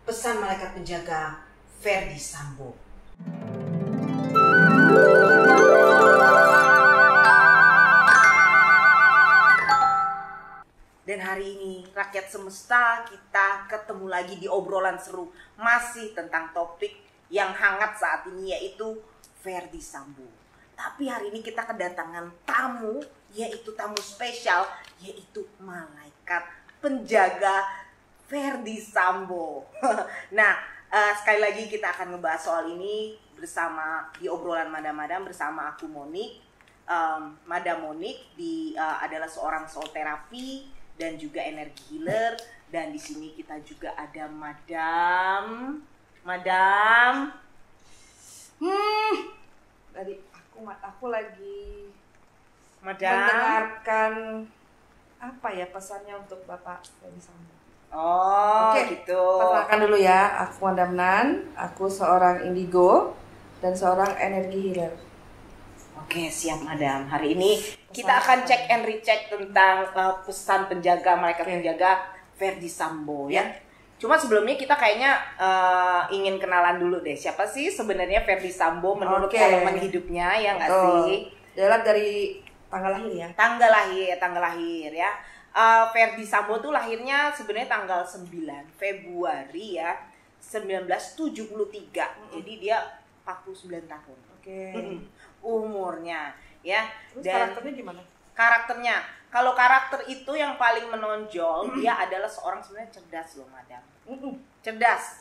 pesan malaikat penjaga Ferdy Sambo. Dan hari ini rakyat semesta kita ketemu lagi di obrolan seru, masih tentang topik yang hangat saat ini, yaitu Ferdy Sambo. Tapi hari ini kita kedatangan tamu, yaitu tamu spesial, yaitu malaikat penjaga Ferdy Sambo. Nah, sekali lagi kita akan ngebahas soal ini bersama di obrolan Madam bersama aku Monik. Madam Monik adalah seorang soul terapi dan juga energi healer, dan di sini kita juga ada Madam. Tadi aku lagi mendengarkan apa ya pesannya untuk Bapak Ferdy Sambo. Oh, Oke, gitu. perkenalkan dulu ya, aku Madam Nan, aku seorang indigo dan seorang energi healer. Oke, siap Madam. Hari ini kita akan cek and recheck tentang pesan penjaga, malaikat penjaga Ferdy Sambo ya. Cuma sebelumnya kita kayaknya ingin kenalan dulu deh. Siapa sih sebenarnya Ferdy Sambo menurut elemen hidupnya, ya nggak sih? Adalah dari tanggal lahir ya. Tanggal lahir ya. Ferdy Sambo tuh lahirnya sebenarnya tanggal 9 Februari ya, 1973. Jadi dia 49 tahun. Oke. Umurnya ya. Terus dan karakternya gimana? Karakternya, kalau karakter itu yang paling menonjol, dia adalah seorang sebenarnya cerdas loh Madam. Cerdas.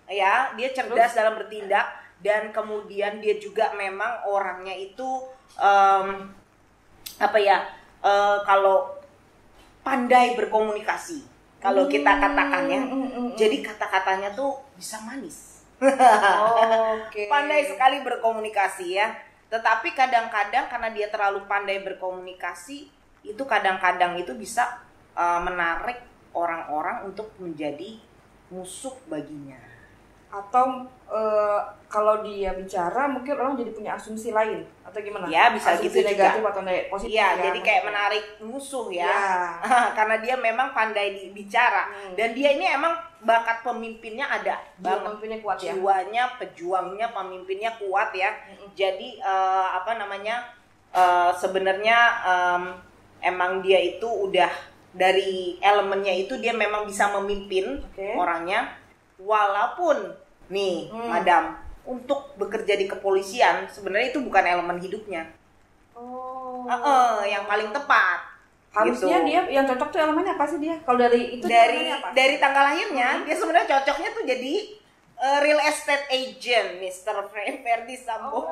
Ya, dia cerdas dalam bertindak, dan kemudian dia juga memang orangnya itu kalau pandai berkomunikasi. Kalau kita katakannya, jadi kata-katanya tuh bisa manis. Pandai sekali berkomunikasi ya. Tetapi kadang-kadang karena dia terlalu pandai berkomunikasi, itu kadang-kadang itu bisa menarik orang-orang untuk menjadi musuh baginya. Atau kalau dia bicara mungkin orang jadi punya asumsi lain atau gimana? Ya, bisa asumsi gitu negatif juga. Atau positif. Iya, jadi kayak menarik musuh ya. Karena dia memang pandai bicara, dan dia ini emang bakat pemimpinnya ada banget. Pemimpinnya kuat ya. Jiwanya, pejuangnya, pemimpinnya kuat ya. Jadi sebenarnya emang dia itu udah dari elemennya itu dia memang bisa memimpin orangnya. Walaupun nih Madam, untuk bekerja di kepolisian sebenarnya itu bukan elemen hidupnya. Yang paling tepat. Harusnya gitu. dia yang cocok tuh elemennya apa sih dia? Kalau dari itu dari tanggal lahirnya dia sebenarnya cocoknya tuh jadi real estate agent, Mr. Ferdy Sambo.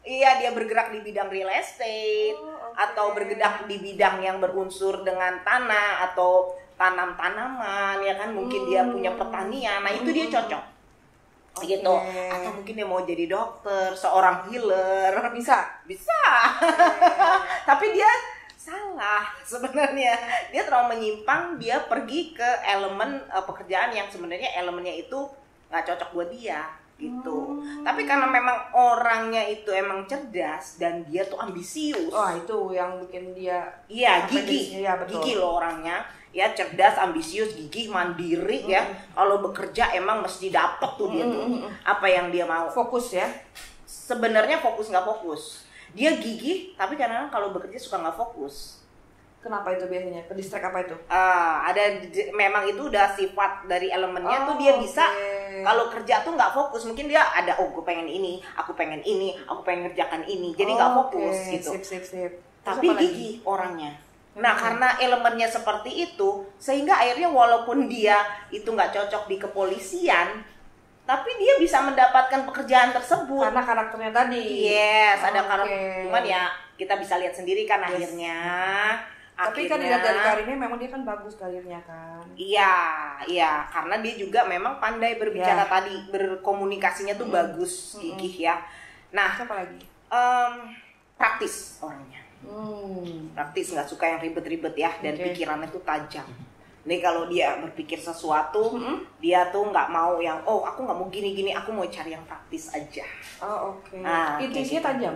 Iya, dia bergerak di bidang real estate atau bergerak di bidang yang berunsur dengan tanah atau tanam-tanaman ya kan, mungkin dia punya pertanian. Nah, itu dia cocok. Gitu. Atau mungkin dia mau jadi dokter, seorang healer. Bisa. Tapi dia salah sebenarnya. Dia terlalu menyimpang, dia pergi ke elemen pekerjaan yang sebenarnya elemennya itu nggak cocok buat dia gitu. Tapi karena memang orangnya itu emang cerdas dan dia tuh ambisius. Itu yang bikin dia gigih. Ya, betul. Gigih loh orangnya. Ya, cerdas, ambisius, gigih, mandiri ya. Kalau bekerja emang mesti dapet tuh dia tuh apa yang dia mau. Fokus ya. Sebenarnya fokus nggak fokus. Dia gigih, tapi kadang-kadang kalau bekerja suka nggak fokus. Kenapa itu biasanya? Ke distract apa itu? Memang itu udah sifat dari elemennya tuh dia bisa kalau kerja tuh nggak fokus. Mungkin dia ada gue pengen ini, aku pengen ini, aku pengen ngerjakan ini. Jadi nggak fokus gitu. Sip. Tapi gigih orangnya. Nah, karena elemennya seperti itu, sehingga akhirnya walaupun dia itu nggak cocok di kepolisian, tapi dia bisa mendapatkan pekerjaan tersebut. Karena karakternya tadi. Yes, ada karakter. Cuman ya kita bisa lihat sendiri kan akhirnya. Tapi kan dilihat dari karirnya memang dia kan bagus karirnya kan. Iya, karena dia juga memang pandai berbicara tadi, berkomunikasinya tuh bagus, gigih ya. Nah, siapa lagi? Praktis orangnya. Praktis, nggak suka yang ribet-ribet ya, dan pikirannya tuh tajam. Nih kalau dia berpikir sesuatu, dia tuh nggak mau yang aku nggak mau gini-gini, aku mau cari yang praktis aja. Nah, intuisinya tajam.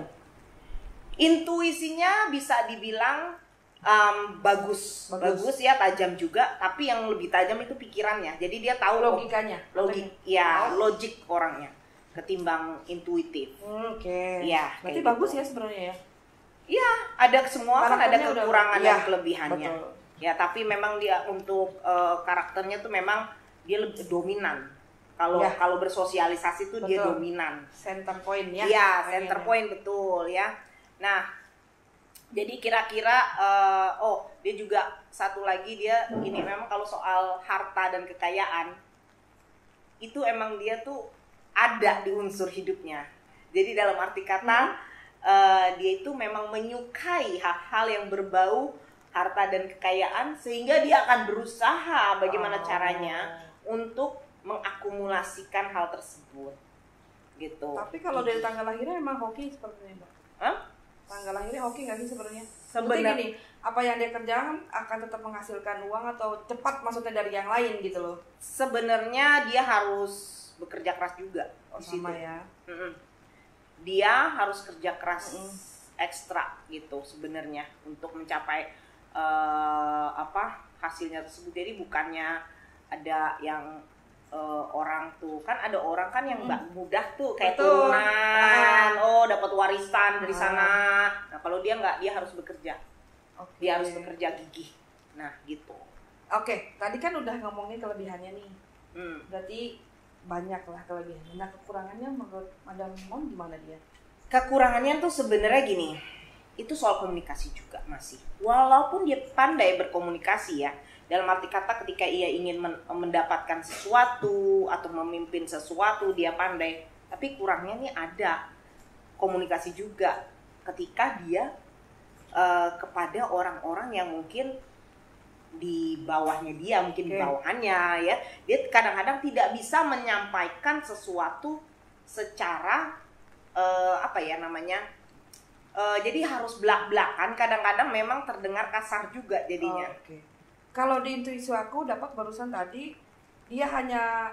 Intuisinya bisa dibilang Bagus ya, tajam juga, tapi yang lebih tajam itu pikirannya. Jadi dia tahu logikanya, logik orangnya ketimbang intuitif. Oke. Ya, berarti kayak bagus gitu. ya sebenarnya ya. Iya, ada semua kan ada kekurangan dan kelebihannya. Betul. Ya, tapi memang dia untuk karakternya tuh memang dia lebih dominan. Kalau bersosialisasi tuh dia dominan. Center point ya. Iya, center point betul ya. Nah, jadi kira-kira dia juga satu lagi dia ini memang kalau soal harta dan kekayaan itu emang dia tuh ada di unsur hidupnya. Jadi dalam arti kata dia itu memang menyukai hal-hal yang berbau harta dan kekayaan, sehingga dia akan berusaha bagaimana caranya untuk mengakumulasikan hal tersebut gitu. Tapi kalau dari tanggal lahirnya emang hoki sepertinya, Mbak. Tanggal lahirnya hoki nggak sih sebenarnya? Sebenarnya gini, apa yang dia kerjakan akan tetap menghasilkan uang atau cepat maksudnya dari yang lain gitu loh? Sebenarnya dia harus bekerja keras juga. Sama ya. Dia harus kerja keras ekstra gitu sebenarnya untuk mencapai hasilnya tersebut. Jadi bukannya ada yang orang tuh kan ada orang kan yang nggak mudah tuh kayak turunan, dapat warisan dari sana. Nah kalau dia nggak, dia harus bekerja, dia harus bekerja gigih. Nah gitu. Oke, tadi kan udah ngomongin kelebihannya nih. Berarti banyak lah kelebihannya. Nah kekurangannya menurut Madam Mon gimana dia? Kekurangannya tuh sebenarnya gini, itu soal komunikasi juga masih. Walaupun dia pandai berkomunikasi ya. Dalam arti kata ketika ia ingin mendapatkan sesuatu atau memimpin sesuatu dia pandai, tapi kurangnya nih ada komunikasi juga ketika dia kepada orang-orang yang mungkin di bawahnya dia, mungkin di bawahannya ya, dia kadang-kadang tidak bisa menyampaikan sesuatu secara jadi harus belak-belakan, kadang-kadang memang terdengar kasar juga jadinya. Kalau di intuisi aku dapat barusan tadi, dia hanya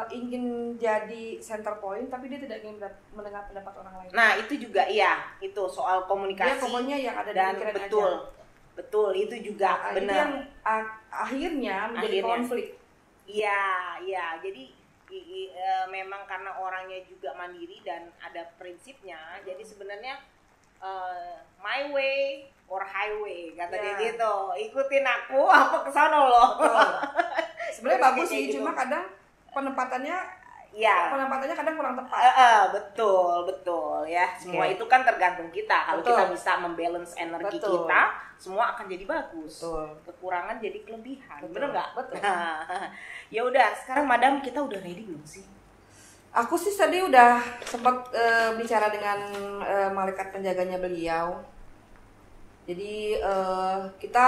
ingin jadi center point, tapi dia tidak ingin mendengar pendapat orang lain. Nah itu juga iya, itu soal komunikasi. Dia pokoknya yang ada di pikiran betul, aja. Betul, itu juga benar. Itu yang akhirnya menjadi konflik. Iya, jadi memang karena orangnya juga mandiri dan ada prinsipnya, jadi sebenarnya my way or highway kata dia gitu, ikutin aku apa kesana loh. Sebenarnya bagus sih, cuma kadang penempatannya kadang kurang tepat. Betul ya. Semua itu kan tergantung kita. Kalau kita bisa membalance energi kita, semua akan jadi bagus. Kekurangan jadi kelebihan. Bener nggak? Betul. Ya udah, sekarang Madam kita udah ready belum sih? Aku sih tadi udah sempat bicara dengan malaikat penjaganya beliau. Jadi kita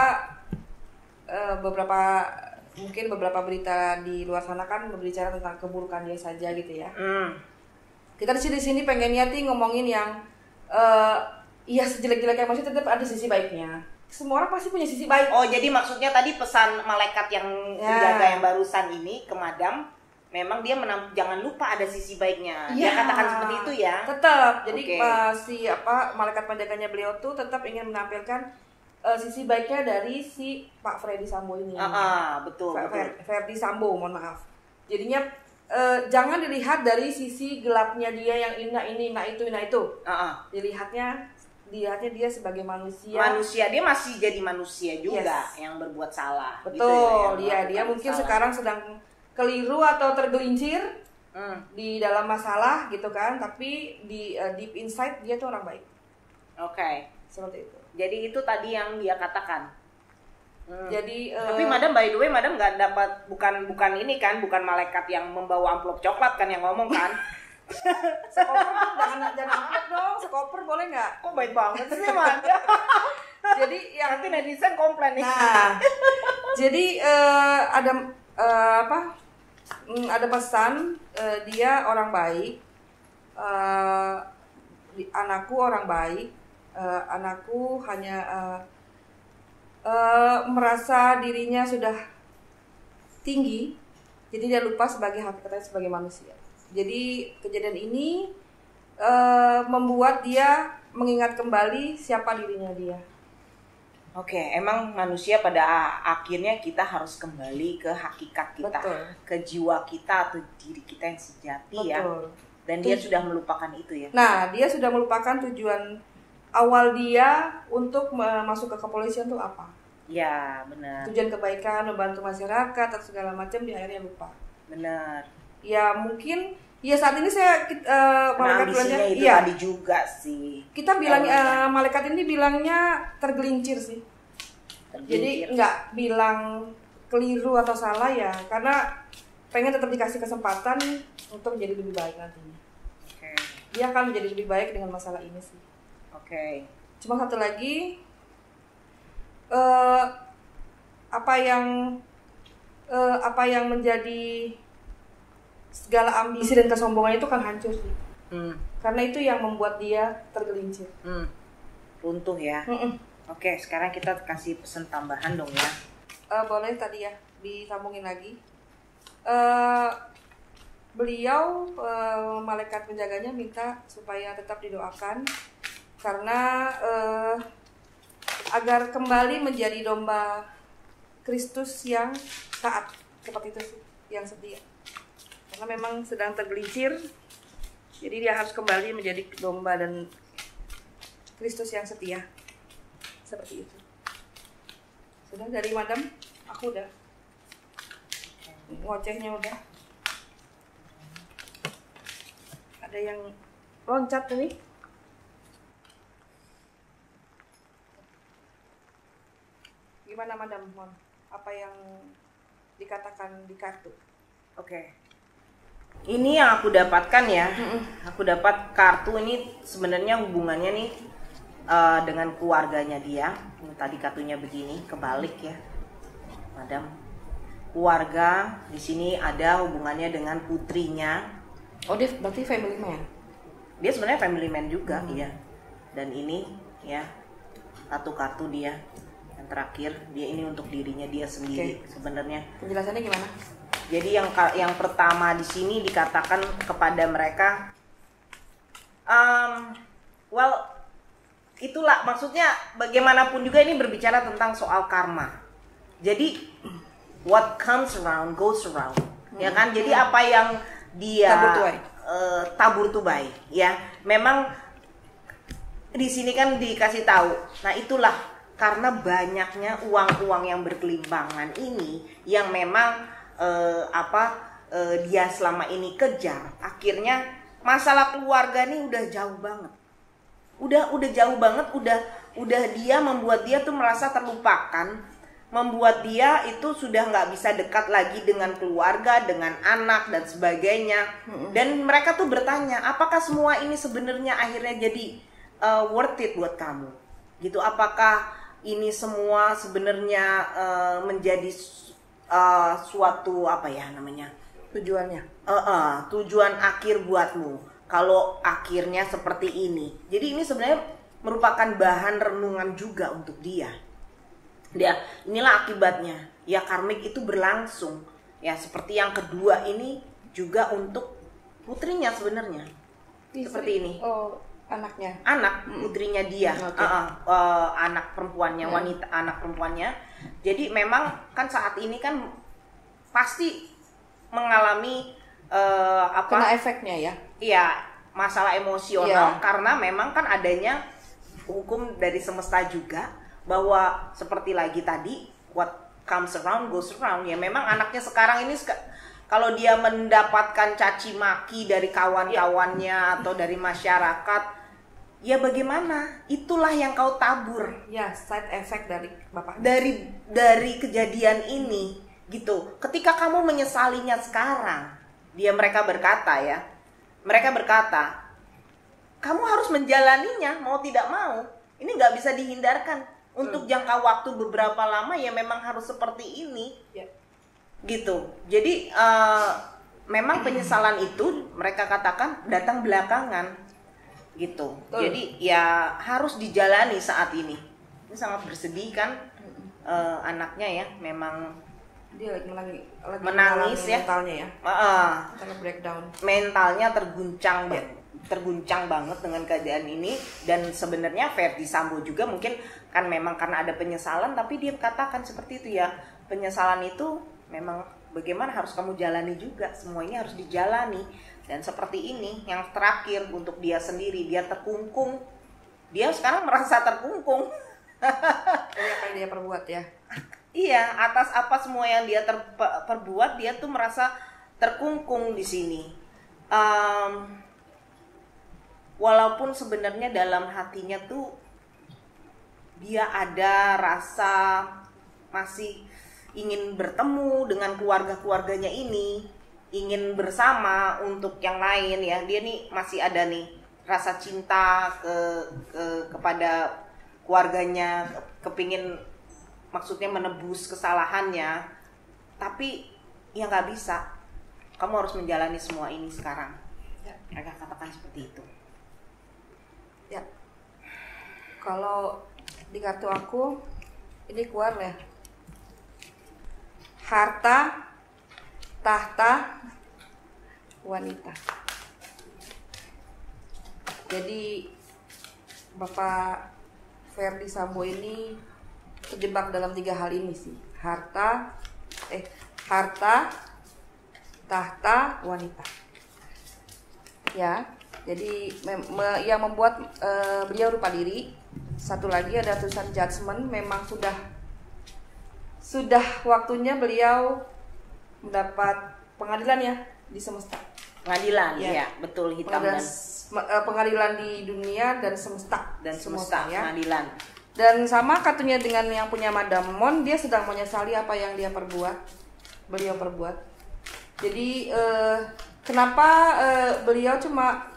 beberapa berita di luar sana kan berbicara tentang keburukan dia saja gitu ya. Kita di sini pengennya sih ngomongin yang sejelek-jeleknya masih tetap ada sisi baiknya. Semua orang pasti punya sisi baik. Oh, jadi maksudnya tadi pesan malaikat yang penjaga yang barusan ini ke Madam, memang dia jangan lupa ada sisi baiknya. Dia katakan seperti itu ya. Tetap. Jadi malaikat penjaganya beliau tuh tetap ingin menampilkan sisi baiknya dari si Pak Ferdi Sambo ini. Betul. Ferdi Sambo, mohon maaf. Jadinya jangan dilihat dari sisi gelapnya dia yang ini, itu. Dilihatnya dia sebagai manusia. Dia masih jadi manusia juga yang berbuat salah. Betul, gitu ya, dia mungkin sekarang sedang keliru atau tergelincir di dalam masalah gitu kan, tapi di deep inside dia tuh orang baik. Seperti itu. Jadi itu tadi yang dia katakan. Jadi tapi Madam, by the way, Madam nggak dapat bukan malaikat yang membawa amplop coklat kan yang ngomong kan? Sekoper jangan amplop dong, sekoper boleh nggak? Kok baik banget sih Madam? Jadi yang nanti netizen komplain nih. Jadi ada pesan, dia orang baik, anakku orang baik, anakku hanya merasa dirinya sudah tinggi, jadi dia lupa sebagai hakikatnya sebagai manusia. Jadi kejadian ini membuat dia mengingat kembali siapa dirinya dia. Oke, emang manusia pada akhirnya kita harus kembali ke hakikat kita, betul, ke jiwa kita atau diri kita yang sejati, betul, ya. Dan dia sudah melupakan itu ya. Nah, dia sudah melupakan tujuan awal dia untuk masuk ke kepolisian itu apa? Ya, benar. Tujuan kebaikan, membantu masyarakat atau segala macam, dia akhirnya lupa. Benar. Ya mungkin ya saat ini saya malaikat itu ya, tadi juga sih. Kita bilang malaikat ini bilangnya tergelincir sih. Jadi nggak bilang keliru atau salah ya, karena pengen tetap dikasih kesempatan untuk menjadi lebih baik nantinya. Oke. Dia akan menjadi lebih baik dengan masalah ini sih. Oke. Cuma satu lagi, apa yang menjadi segala ambisi dan kesombongan itu kan hancur sih. Karena itu yang membuat dia tergelincir. Runtuh ya. Oke, sekarang kita kasih pesan tambahan dong ya. Boleh tadi ya, disambungin lagi. Beliau malaikat penjaganya minta supaya tetap didoakan karena agar kembali menjadi domba Kristus yang taat, seperti itu sih, yang setia. Karena memang sedang tergelincir, jadi dia harus kembali menjadi domba dan Kristus yang setia, seperti itu. Sudah dari madam, aku udah ngocehnya udah. Ada yang loncat nih. Gimana madam? Apa yang dikatakan di kartu? Oke. Ini yang aku dapatkan ya. Aku dapat kartu ini sebenarnya hubungannya nih dengan keluarganya dia. Ini tadi kartunya begini, kebalik ya, madam. Keluarga di sini ada hubungannya dengan putrinya. Oh, dia berarti family man. Dia sebenarnya family man juga, iya. Dan ini ya satu kartu dia yang terakhir. Dia ini untuk dirinya dia sendiri. Sebenarnya. Penjelasannya gimana? Jadi yang pertama di sini dikatakan kepada mereka, itulah maksudnya bagaimanapun juga ini berbicara tentang soal karma. Jadi what comes around goes around, ya kan? Jadi apa yang dia tabur tubai, ya. Memang di sini kan dikasih tahu. Nah itulah karena banyaknya uang-uang yang berkelimpangan ini yang memang dia selama ini kejar, akhirnya masalah keluarga nih udah jauh banget, udah jauh banget, udah dia membuat dia tuh merasa terlupakan, membuat dia itu sudah nggak bisa dekat lagi dengan keluarga, dengan anak dan sebagainya. Dan mereka tuh bertanya, apakah semua ini sebenarnya akhirnya jadi worth it buat kamu gitu? Apakah ini semua sebenarnya menjadi suatu apa ya namanya, tujuannya, tujuan akhir buatmu kalau akhirnya seperti ini? Jadi ini sebenarnya merupakan bahan renungan juga untuk dia. Inilah akibatnya ya, karmik itu berlangsung ya. Seperti yang kedua ini juga untuk putrinya sebenarnya. Seperti ini. Oh, anaknya. Anak putrinya dia. Anak perempuannya, wanita, anak perempuannya. Jadi memang kan saat ini kan pasti mengalami kena efeknya ya. Iya, masalah emosional karena memang kan adanya hukum dari semesta juga, bahwa seperti lagi tadi what comes around goes around. Ya memang anaknya sekarang ini kalau dia mendapatkan caci maki dari kawan-kawannya atau dari masyarakat, ya bagaimana? Itulah yang kau tabur. Ya, side effect dari bapak. Dari kejadian ini gitu. Ketika kamu menyesalinya sekarang, mereka berkata, kamu harus menjalaninya mau tidak mau. Ini nggak bisa dihindarkan. Untuk jangka waktu beberapa lama ya memang harus seperti ini. Gitu. Jadi memang penyesalan itu mereka katakan datang belakangan. Gitu. Jadi ya harus dijalani saat ini. Ini sangat bersedih kan, anaknya ya, memang dia lagi menangis ya, mentalnya ya, karena breakdown, mentalnya terguncang banget dengan keadaan ini. Dan sebenarnya Verdi Sambo juga mungkin kan memang karena ada penyesalan, tapi dia katakan seperti itu ya, penyesalan itu memang bagaimana harus kamu jalani juga, semua ini harus dijalani. Dan seperti ini yang terakhir untuk dia sendiri, dia terkungkung, dia sekarang merasa terkungkung. Apa yang dia perbuat ya? Iya, atas apa semua yang dia perbuat, dia tuh merasa terkungkung di sini. Walaupun sebenarnya dalam hatinya tuh dia ada rasa masih ingin bertemu dengan keluarga-keluarganya ini, ingin bersama untuk yang lain ya. Dia nih masih ada nih rasa cinta kepada keluarganya, kepingin maksudnya menebus kesalahannya. Tapi ya nggak bisa. Kamu harus menjalani semua ini sekarang. Ya. Mereka katakan seperti itu. Ya. Kalau di kartu aku ini keluar ya, harta, tahta, wanita. Jadi Bapak Ferdy Sambo ini terjebak dalam 3 hal ini sih, harta, tahta, wanita. Ya, jadi yang membuat beliau lupa diri. Satu lagi ada tulisan judgment, memang sudah waktunya beliau mendapat pengadilan ya di semesta. Pengadilan, ya betul, hitam pengadilan di dunia dan semesta ya. Pengadilan. Dan sama kartunya dengan yang punya Madam Mon, dia sedang menyesali apa yang beliau perbuat. Jadi kenapa beliau cuma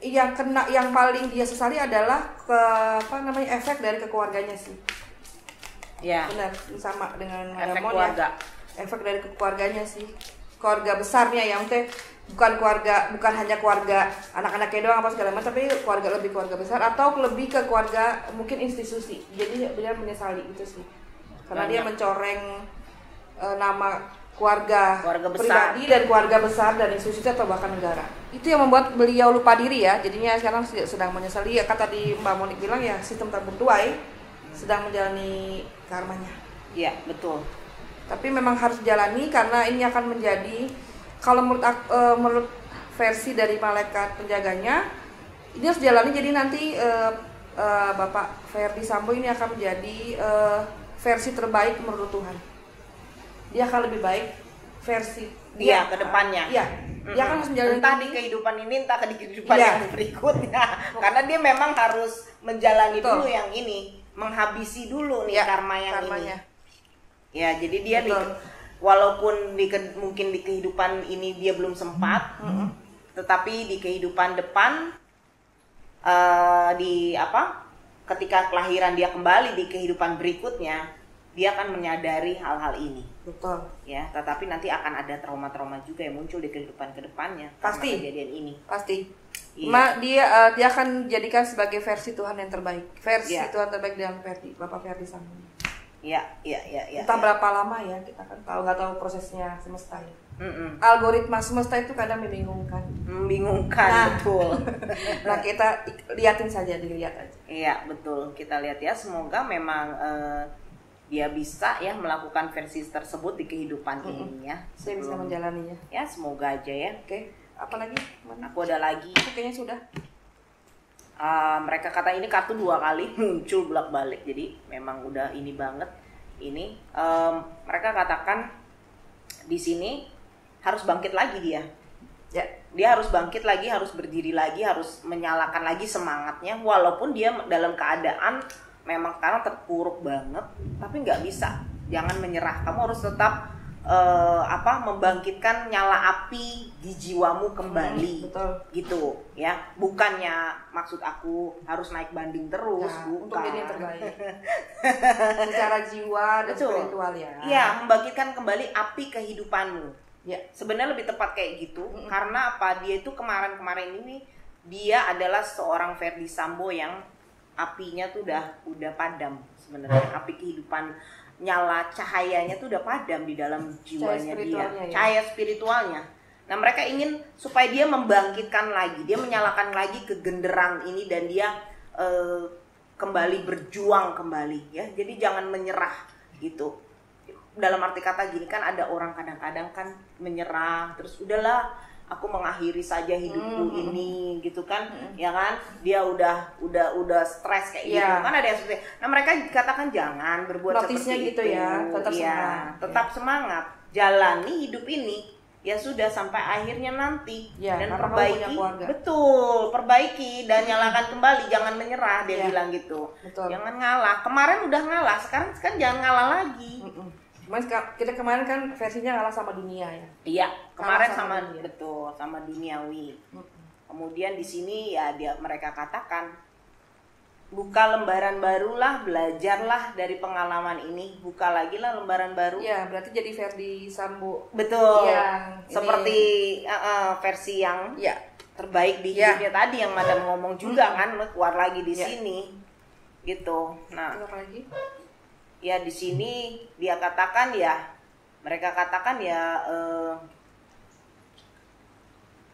yang paling dia sesali adalah efek dari keluarganya sih. Ya. Benar, sama dengan efek Mon keluarga. Ya. Efek dari keluarganya sih. Keluarga besarnya yang bukan hanya keluarga anak-anaknya doang apa segala macam, tapi keluarga besar atau lebih ke keluarga mungkin institusi. Jadi dia menyesali itu sih. Karena dia mencoreng nama keluarga pribadi dan keluarga besar dan institusi atau bahkan negara. Itu yang membuat beliau lupa diri ya. Jadinya sekarang sedang menyesali ya, kata di Mbak Monik bilang ya, sistem terbentuai sedang menjalani karmanya. Iya, betul. Tapi memang harus dijalani karena ini akan menjadi, kalau menurut versi dari malaikat penjaganya, ini harus dijalani. Jadi nanti Bapak Ferdy Sambo ini akan menjadi versi terbaik menurut Tuhan. Dia akan lebih baik versi dia ke depannya. Iya. Dia akan harus menjalani entah di kehidupan ini, entah di kehidupan yang berikutnya. Karena dia memang harus menjalani dulu yang ini, menghabisi dulu nih karmanya. Ini. Ya, jadi dia walaupun mungkin di kehidupan ini dia belum sempat, tetapi di kehidupan depan ketika kelahiran dia kembali di kehidupan berikutnya, dia akan menyadari hal-hal ini. Betul. Ya, tetapi nanti akan ada trauma-trauma juga yang muncul di kehidupan kedepannya. Pasti. Kejadian ini. Pasti. Iya. Dia akan jadikan sebagai versi Tuhan yang terbaik. Tuhan terbaik dalam Bapak Ferdy Sambo. Iya. Entah berapa lama ya, kita kan nggak tahu prosesnya semesta ya. Algoritma semesta itu kadang membingungkan. Betul. Nah, kita dilihat aja. Iya, betul. Kita lihat ya, semoga memang dia bisa ya melakukan versi tersebut di kehidupan ini ya. Saya bisa menjalaninya. Ya, semoga aja ya. Oke. Apalagi? Aku ada lagi. Kayaknya sudah. Mereka kata ini kartu 2 kali muncul bolak-balik, jadi memang udah ini banget. Ini mereka katakan di sini harus bangkit lagi dia. Ya. Dia harus bangkit lagi, harus berdiri lagi, harus menyalakan lagi semangatnya, walaupun dia dalam keadaan memang sekarang terpuruk banget, tapi nggak bisa. Jangan menyerah. Kamu harus tetap membangkitkan nyala api di jiwamu kembali. Betul. Gitu ya. Bukannya maksud aku harus naik banding terus, bukan. Untuk jadi yang terbaik. Secara jiwa dan spiritual ya. Iya, membangkitkan kembali api kehidupanmu. Ya. Sebenarnya lebih tepat kayak gitu. Karena apa? Dia itu kemarin ini dia adalah seorang Ferdy Sambo yang apinya tuh udah padam sebenarnya. Api kehidupan, nyala cahayanya tuh udah padam di dalam jiwanya dia. Cahaya spiritualnya. Nah, mereka ingin supaya dia membangkitkan lagi, dia menyalakan lagi kegenderang ini, dan dia kembali berjuang kembali ya. Jadi jangan menyerah gitu. Dalam arti kata gini kan ada orang kadang-kadang kan menyerah terus udahlah aku mengakhiri saja hidupku ini gitu kan ya kan dia udah stres kayak gitu kan ada yang seperti nah mereka katakan jangan berbuat seperti gitu itu ya tetap semangat jalani hidup ini ya sudah sampai akhirnya nanti dan perbaiki perbaiki dan nyalakan kembali jangan menyerah dia bilang gitu. Betul. Jangan ngalah kemarin udah ngalah sekarang kan jangan ngalah lagi. Kita kemarin kan versinya ngalah sama dunia ya. Iya, kemarin sama dunia. Betul, sama duniawi. Kemudian di sini ya mereka katakan buka lembaran barulah, belajarlah dari pengalaman ini, buka lagi lah lembaran baru. Ya, berarti jadi Ferdy Sambo. Betul. Seperti versi yang terbaik di hidupnya tadi yang Madam ngomong juga kan, keluar lagi di sini. Gitu. Nah, apa lagi? Ya di sini dia katakan mereka katakan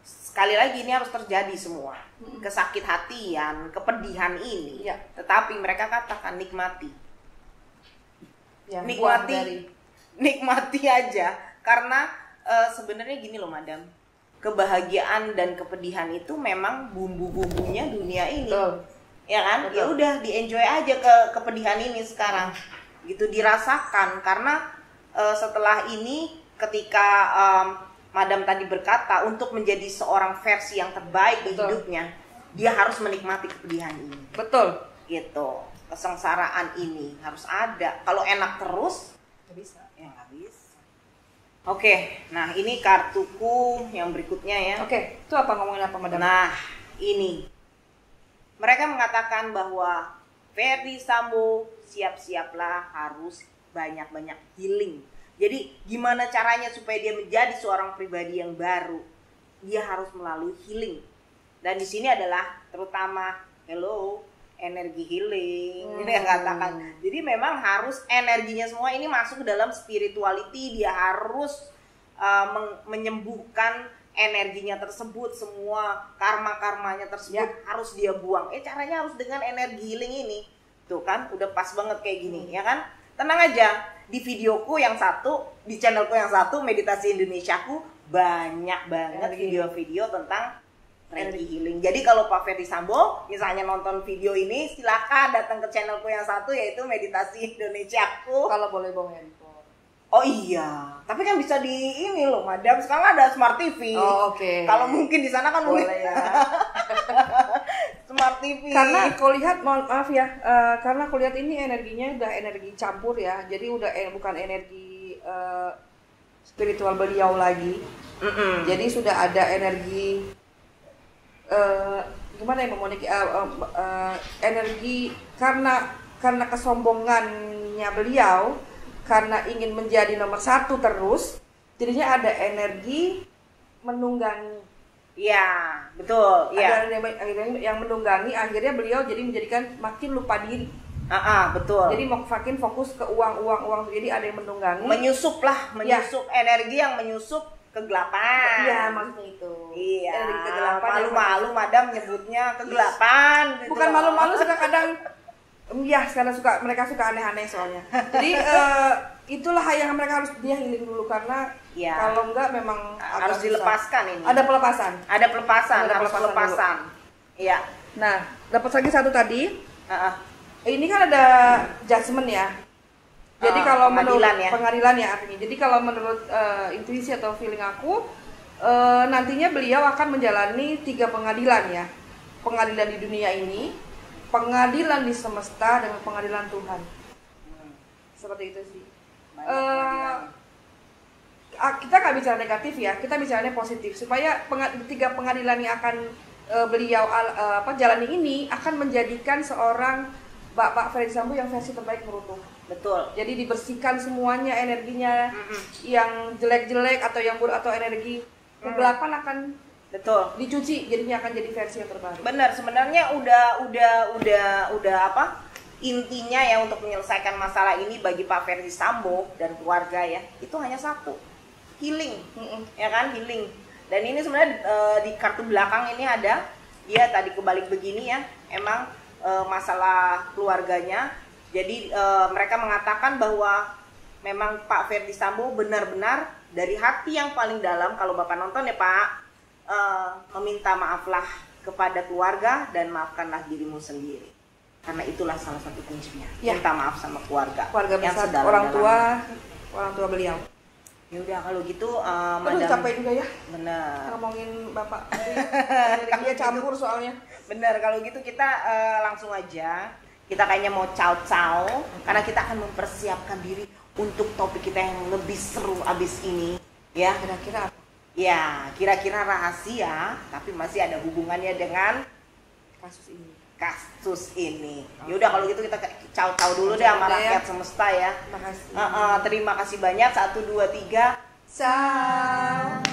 sekali lagi ini harus terjadi semua kesakit hatian, kepedihan ini tetapi mereka katakan nikmati nikmati aja karena sebenarnya gini loh Madam, kebahagiaan dan kepedihan itu memang bumbu-bumbunya dunia ini. Ya kan? Ya udah di enjoy aja kepedihan ini sekarang gitu, dirasakan karena setelah ini ketika Madam tadi berkata untuk menjadi seorang versi yang terbaik di hidupnya dia harus menikmati kepedihan ini. Betul gitu, kesengsaraan ini harus ada. Kalau enak terus nggak bisa ya nggak bisa. Oke, nah ini kartuku yang berikutnya ya. Oke, itu apa, ngomongin apa Madam? Nah ini mereka mengatakan bahwa Ferdy Sambo siap-siaplah harus banyak-banyak healing. Jadi gimana caranya supaya dia menjadi seorang pribadi yang baru? Dia harus melalui healing. Dan di sini adalah terutama energi healing. Ini yang katakan. Jadi memang harus energinya semua ini masuk ke dalam spirituality. Dia harus menyembuhkan energinya tersebut, semua karma-karmanya tersebut harus dia buang. Caranya harus dengan energi healing ini. Tuh kan, udah pas banget kayak gini, ya kan? Tenang aja, di videoku yang satu, di channelku yang satu, Meditasi Indonesiaku, banyak banget video-video tentang energi healing. Jadi kalau Pak Ferdy Sambo misalnya nonton video ini, silakan datang ke channelku yang satu, yaitu Meditasi Indonesiaku. Kalau boleh bawa handphone. Oh iya, tapi kan bisa di ini loh Madam, sekarang ada Smart TV. Oh oke. Kalau mungkin di sana kan boleh ya. Smart TV. Karena aku lihat, maaf ya, karena aku lihat ini energinya udah energi campur ya, jadi udah bukan energi spiritual beliau lagi. Jadi sudah ada energi gimana ya memoniki energi karena kesombongannya beliau, karena ingin menjadi nomor satu terus, jadinya ada energi menunggangi. Ya, betul. Ada yang menunggangi, akhirnya beliau jadi menjadikan makin lupa diri. Betul. Jadi makin fokus ke uang. Jadi ada yang menunggangi. Menyusup energi yang menyusup kegelapan. Iya, maksudnya itu. Iya. Energi kegelapan. Malu-malu Madam nyebutnya kegelapan. Gitu. Bukan malu-malu, kadang sekarang mereka suka aneh-aneh soalnya. Jadi itulah yang mereka harus dia healing dulu, karena kalau enggak memang harus dilepaskan ini. Ada pelepasan. Harus pelepasan. Iya. Nah, dapat lagi satu tadi. Ini kan ada judgment ya. Jadi kalau menurut pengadilan ya artinya. Jadi kalau menurut intuisi atau feeling aku, nantinya beliau akan menjalani 3 pengadilan ya. Pengadilan di dunia ini, pengadilan di semesta, dan pengadilan Tuhan. Seperti itu sih. Kita nggak bicara negatif ya, kita bicaranya positif, supaya 3 pengadilan yang akan beliau jalani ini akan menjadikan seorang Pak Ferdy Sambo yang versi terbaik menurut Tuhan. Betul. Jadi dibersihkan semuanya energinya, yang jelek-jelek atau yang buruk atau energi kegelapan akan dicuci, jadinya akan jadi versi yang terbaru. Benar, sebenarnya udah apa? Intinya ya untuk menyelesaikan masalah ini bagi Pak Ferdy Sambo dan keluarga ya, itu hanya satu, healing. Ya kan, healing. Dan ini sebenarnya di kartu belakang ini ada, dia tadi kebalik begini ya, emang masalah keluarganya. Jadi mereka mengatakan bahwa memang Pak Ferdy Sambo benar-benar dari hati yang paling dalam, kalau Bapak nonton ya Pak, meminta maaflah kepada keluarga dan maafkanlah dirimu sendiri. Karena itulah salah satu kuncinya, minta maaf sama keluarga yang besar, orang tua beliau. Ya udah kalau gitu, Madam, capek juga ya. Bener. Ngomongin Bapak dia campur soalnya. Bener, kalau gitu kita langsung aja. Kita kayaknya mau caw-caw karena kita akan mempersiapkan diri untuk topik kita yang lebih seru abis ini. Ya. Kira-kira apa? Ya, kira-kira rahasia tapi masih ada hubungannya dengan kasus ini. Ya udah kalau gitu kita caw-caw dulu deh sama rakyat semesta ya. Terima kasih. Terima kasih banyak. 1, 2, 3. Ciao.